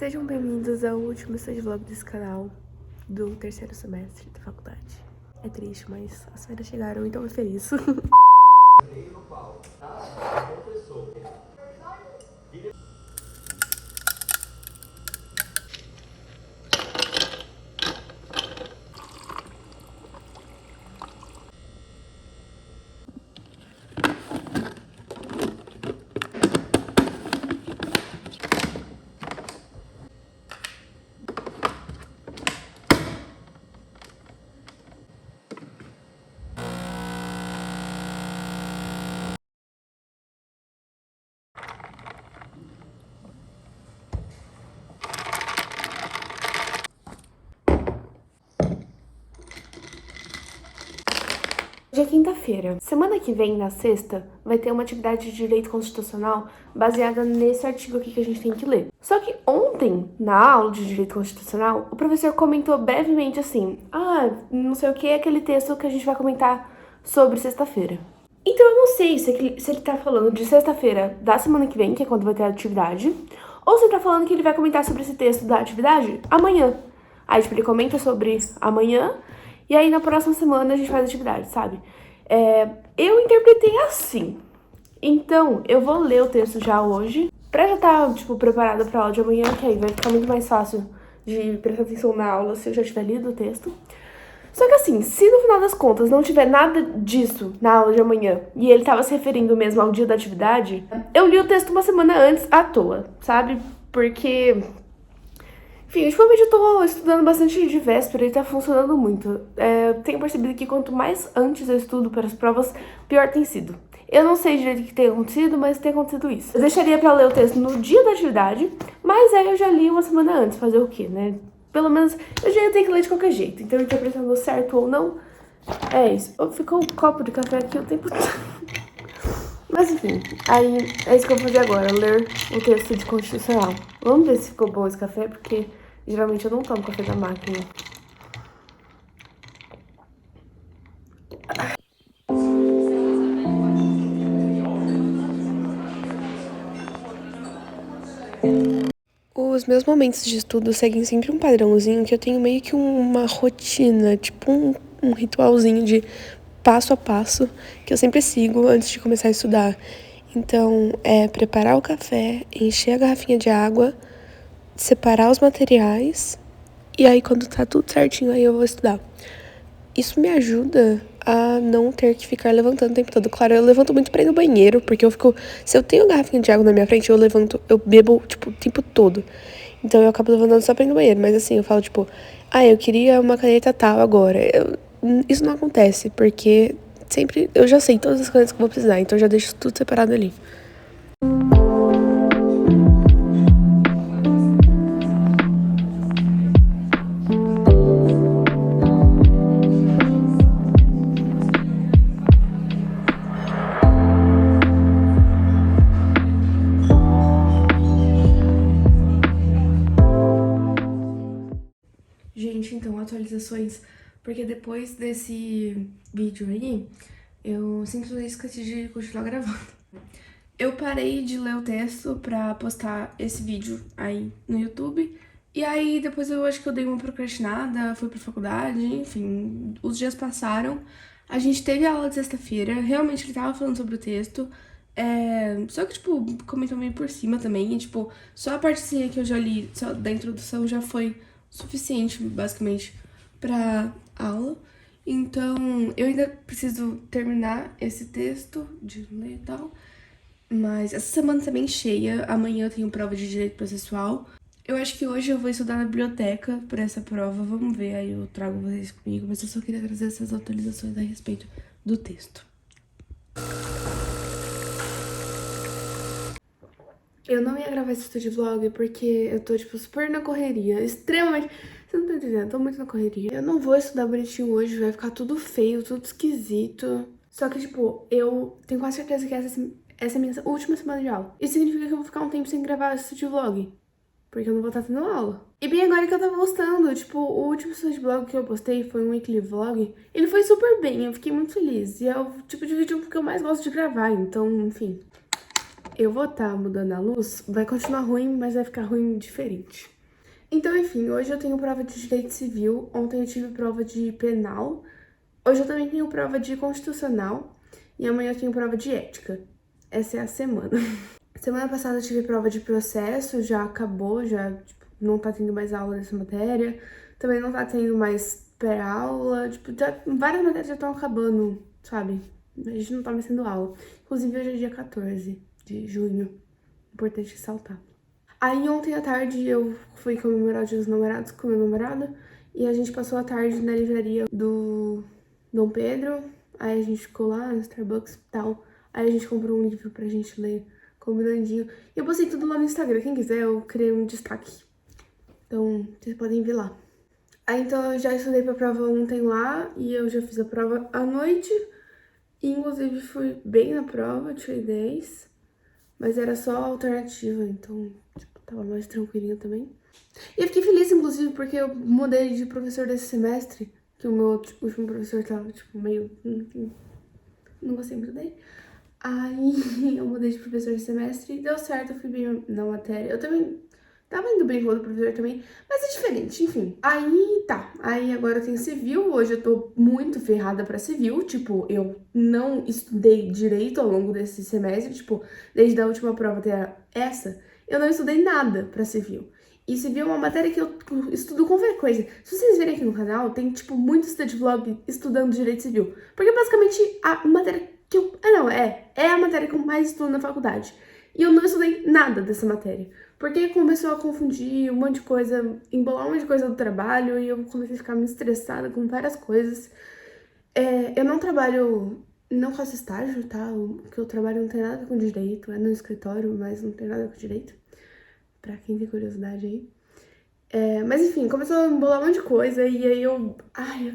Sejam bem-vindos ao último vlog desse canal do terceiro semestre da faculdade. É triste, mas as férias chegaram, então eu tô feliz. Hoje é quinta-feira. Semana que vem, na sexta, vai ter uma atividade de direito constitucional baseada nesse artigo aqui que a gente tem que ler. Só que ontem, na aula de direito constitucional, o professor comentou brevemente assim: não sei o que é aquele texto que a gente vai comentar sobre sexta-feira. Então eu não sei se ele tá falando de sexta-feira da semana que vem, que é quando vai ter a atividade, ou se ele tá falando que ele vai comentar sobre esse texto da atividade amanhã. Aí, tipo, ele comenta sobre amanhã, e aí na próxima semana a gente faz a atividade, sabe? Eu interpretei assim. Então, eu vou ler o texto já hoje, pra já estar, tipo, preparada pra aula de amanhã, que aí vai ficar muito mais fácil de prestar atenção na aula se eu já tiver lido o texto. Só que assim, se no final das contas não tiver nada disso na aula de amanhã, e ele tava se referindo mesmo ao dia da atividade, eu li o texto uma semana antes à toa, sabe? Porque, enfim, ultimamente eu tô estudando bastante de véspera e tá funcionando muito. Tenho percebido que quanto mais antes eu estudo para as provas, pior tem sido. Eu não sei direito o que tem acontecido, mas tem acontecido isso. Eu deixaria pra ler o texto no dia da atividade, mas aí eu já li uma semana antes, fazer o quê, né? Pelo menos eu já ia ter que ler de qualquer jeito, então interpretando certo ou não, é isso. Ficou um copo de café aqui o tempo todo. Mas enfim, aí é isso que eu vou fazer agora, ler o texto de constitucional. Vamos ver se ficou bom esse café, porque geralmente eu não tomo café da máquina. Os meus momentos de estudo seguem sempre um padrãozinho que eu tenho meio que uma rotina, tipo um ritualzinho de passo a passo que eu sempre sigo antes de começar a estudar. Então, é preparar o café, encher a garrafinha de água, separar os materiais e aí quando tá tudo certinho aí eu vou estudar. Isso me ajuda a não ter que ficar levantando o tempo todo. Claro, eu levanto muito pra ir no banheiro, porque eu fico... Se eu tenho garrafinha de água na minha frente, eu bebo, tipo, o tempo todo. Então eu acabo levantando só pra ir no banheiro. Mas assim, eu falo, tipo, eu queria uma caneta tal agora. Isso não acontece, porque sempre... Eu já sei todas as canetas que eu vou precisar, então eu já deixo tudo separado ali. Gente, então, atualizações, porque depois desse vídeo aí, eu simplesmente esqueci de continuar gravando. Eu parei de ler o texto pra postar esse vídeo aí no YouTube, e aí depois eu acho que eu dei uma procrastinada, fui pra faculdade, enfim, os dias passaram. A gente teve a aula de sexta-feira, realmente ele tava falando sobre o texto, só que, tipo, comentou meio por cima também, e, tipo, só a partezinha que eu já li, só da introdução, já foi suficiente, basicamente, pra aula. Então, eu ainda preciso terminar esse texto de ler e tal, mas essa semana tá bem cheia, amanhã eu tenho prova de direito processual. Eu acho que hoje eu vou estudar na biblioteca pra essa prova, vamos ver, aí eu trago vocês comigo, mas eu só queria trazer essas atualizações a respeito do texto. Eu não ia gravar esse estúdio vlog porque eu tô, tipo, super na correria, extremamente... Você não tá entendendo, tô muito na correria. Eu não vou estudar bonitinho hoje, vai ficar tudo feio, tudo esquisito. Só que, tipo, eu tenho quase certeza que essa é a minha última semana de aula. Isso significa que eu vou ficar um tempo sem gravar esse estúdio vlog, porque eu não vou estar tendo aula. E bem agora que eu tava postando, tipo, o último estúdio vlog que eu postei foi um weekly vlog. Ele foi super bem, eu fiquei muito feliz. E é o tipo de vídeo que eu mais gosto de gravar, então, enfim... eu vou estar mudando a luz, vai continuar ruim, mas vai ficar ruim diferente. Então, enfim, hoje eu tenho prova de Direito Civil, ontem eu tive prova de Penal, hoje eu também tenho prova de Constitucional e amanhã eu tenho prova de Ética. Essa é a semana. Semana passada eu tive prova de Processo, já acabou, já tipo, não tá tendo mais aula dessa matéria, também não tá tendo mais pré-aula, tipo, várias matérias já estão acabando, sabe? A gente não tá mais tendo aula. Inclusive hoje é dia 14 de junho, importante ressaltar. Aí ontem à tarde eu fui comemorar o Dia dos Namorados com meu namorado e a gente passou a tarde na livraria do Dom Pedro. Aí a gente ficou lá no Starbucks e tal. Aí a gente comprou um livro pra gente ler, combinandinho. E eu postei tudo lá no Instagram, quem quiser eu criei um destaque. Então vocês podem ver lá. Aí então eu já estudei pra prova ontem lá e eu já fiz a prova à noite. E inclusive fui bem na prova, tirei 10. Mas era só alternativa, então tipo, tava mais tranquilinho também. E eu fiquei feliz, inclusive, porque eu mudei de professor desse semestre, que o meu último professor tava, tipo, meio... não gostei muito dele. Aí eu mudei de professor desse semestre e deu certo, eu fui bem na matéria. Eu também tava indo bem com outro professor também, mas é diferente, enfim. Aí tá, aí agora eu tenho civil, hoje eu tô muito ferrada pra civil, tipo, eu não estudei direito ao longo desse semestre, tipo, desde a última prova até essa, eu não estudei nada pra civil. E civil é uma matéria que eu estudo com frequência. Se vocês verem aqui no canal, tem, tipo, muito study vlog estudando direito civil. Porque basicamente a matéria que eu... é a matéria que eu mais estudo na faculdade. E eu não estudei nada dessa matéria. Porque começou a confundir um monte de coisa, embolar um monte de coisa do trabalho e eu comecei a ficar me estressada com várias coisas. Eu não trabalho, não faço estágio, tá? O que eu trabalho não tem nada a ver com direito, é no escritório, mas não tem nada a ver com direito. Pra quem tem curiosidade aí. Mas enfim, começou a embolar um monte de coisa e aí eu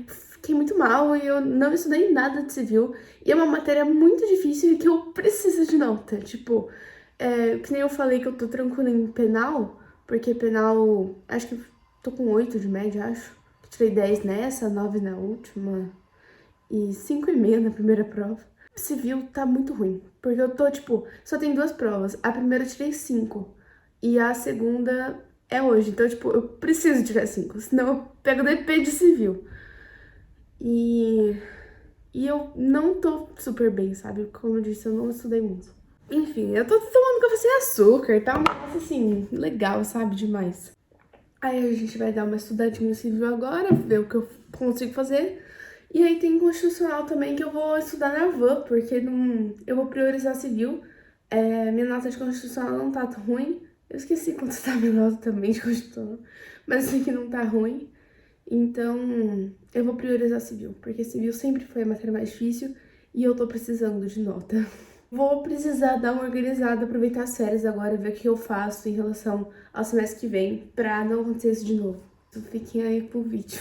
fiquei muito mal e eu não estudei nada de civil. E é uma matéria muito difícil e que eu preciso de nota, tipo... que nem eu falei que eu tô tranquila em penal, porque penal, acho que tô com 8 de média, acho. Tirei 10 nessa, 9 na última e 5,5 na primeira prova. Civil tá muito ruim, porque eu tô, tipo, só tem 2 provas. A primeira eu tirei 5 e a segunda é hoje. Então, tipo, eu preciso tirar 5, senão eu pego DP de civil. E eu não tô super bem, sabe? Como eu disse, eu não estudei muito. Enfim, eu tô tomando café sem açúcar, tá? Um negócio assim, legal, sabe? Demais. Aí a gente vai dar uma estudadinha civil agora, ver o que eu consigo fazer. E aí tem constitucional também, que eu vou estudar na van, porque eu vou priorizar civil. Minha nota de constitucional não tá tão ruim. Eu esqueci quanto tá minha nota também de constitucional, mas eu sei que não tá ruim. Então, eu vou priorizar civil, porque civil sempre foi a matéria mais difícil e eu tô precisando de nota. Vou precisar dar uma organizada, aproveitar as férias agora, ver o que eu faço em relação ao semestre que vem, pra não acontecer isso de novo. Então fiquem aí pro vídeo.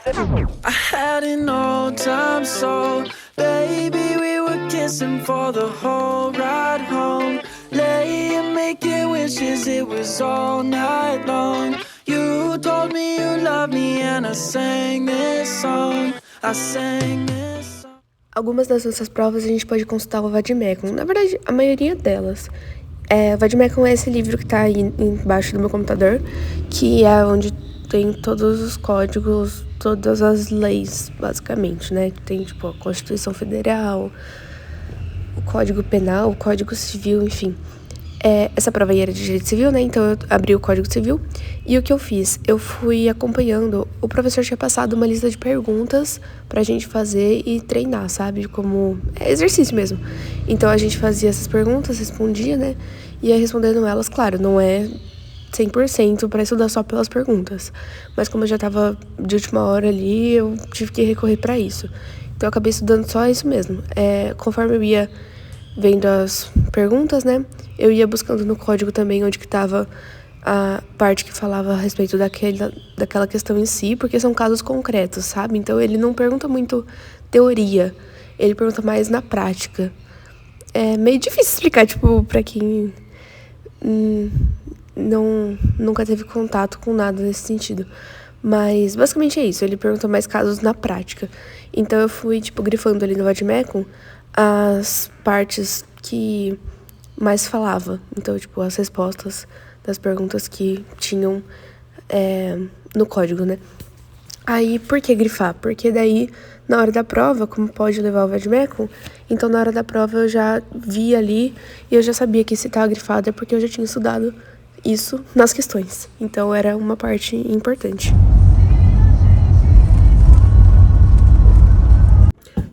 I had an old time soul, baby, we were kissing for the whole ride home. Laying, making wishes, it was all night long. You told me you loved me and I sang this song. I sang this song. Algumas das nossas provas a gente pode consultar o Vademecum. Na verdade, a maioria delas. O Vademecum é esse livro que tá aí embaixo do meu computador, que é onde tem todos os códigos, todas as leis, basicamente, né? Tem, tipo, a Constituição Federal, o Código Penal, o Código Civil, enfim. Essa prova aí era de Direito Civil, né? Então eu abri o Código Civil e o que eu fiz? Eu fui acompanhando, o professor tinha passado uma lista de perguntas pra gente fazer e treinar, sabe? Como exercício mesmo. Então a gente fazia essas perguntas, respondia, né? E ia respondendo elas, claro, não é 100% pra estudar só pelas perguntas. Mas como eu já tava de última hora ali, eu tive que recorrer pra isso. Então eu acabei estudando só isso mesmo. Conforme eu ia vendo as perguntas, né? Eu ia buscando no código também onde que tava a parte que falava a respeito daquela questão em si, porque são casos concretos, sabe? Então ele não pergunta muito teoria, ele pergunta mais na prática. É meio difícil explicar, tipo, pra quem nunca teve contato com nada nesse sentido. Mas basicamente é isso, ele pergunta mais casos na prática. Então eu fui, tipo, grifando ali no Vademecum as partes que mais falava. Então, tipo, as respostas das perguntas que tinham no código, né? Aí, por que grifar? Porque daí, na hora da prova, como pode levar o vademecum, então na hora da prova eu já vi ali e eu já sabia que se tava grifado é porque eu já tinha estudado isso nas questões. Então era uma parte importante.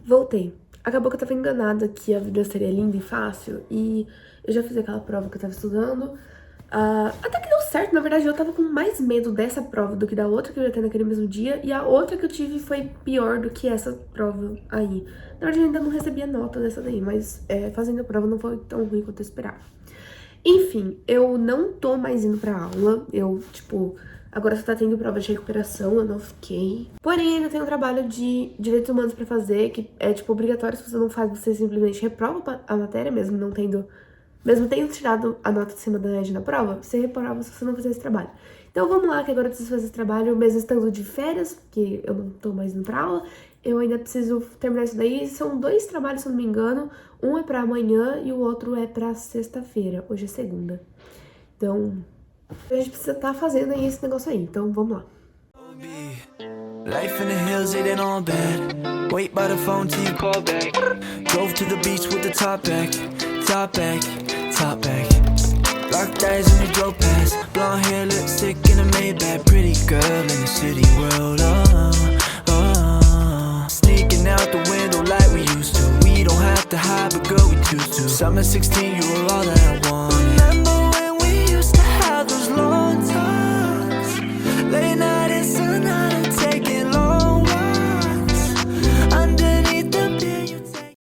Voltei. Acabou que eu tava enganada que a vida seria linda e fácil e eu já fiz aquela prova que eu tava estudando. Até que deu certo, na verdade eu tava com mais medo dessa prova do que da outra que eu ia ter naquele mesmo dia, e a outra que eu tive foi pior do que essa prova aí. Na verdade eu ainda não recebi a nota dessa daí, mas fazendo a prova não foi tão ruim quanto eu esperava. Enfim, eu não tô mais indo pra aula, agora só tá tendo prova de recuperação, eu não fiquei. Porém, ainda tem um trabalho de direitos humanos pra fazer, que é, obrigatório. Se você não faz, você simplesmente reprova a matéria, mesmo tendo tirado a nota de cima da média na prova, você reprova se você não fizer esse trabalho. Então vamos lá, que agora eu preciso fazer esse trabalho, mesmo estando de férias, porque eu não tô mais indo pra aula, eu ainda preciso terminar isso daí. São 2 trabalhos, se eu não me engano, um é pra amanhã e o outro é pra sexta-feira, hoje é segunda. Então, a gente precisa estar fazendo aí esse negócio aí, então vamos lá. Life in the hills, it ain't all bad. Wait by the phone till you call back. Drove to the beach with the top back. Top back, top back. Locked eyes when you drove past. Blonde hair, lipstick in a Maybach. Pretty girl in the city world, Sneaking out the window like we used to. We don't have to hide, but girl, we choose to. Summer 16, you were all that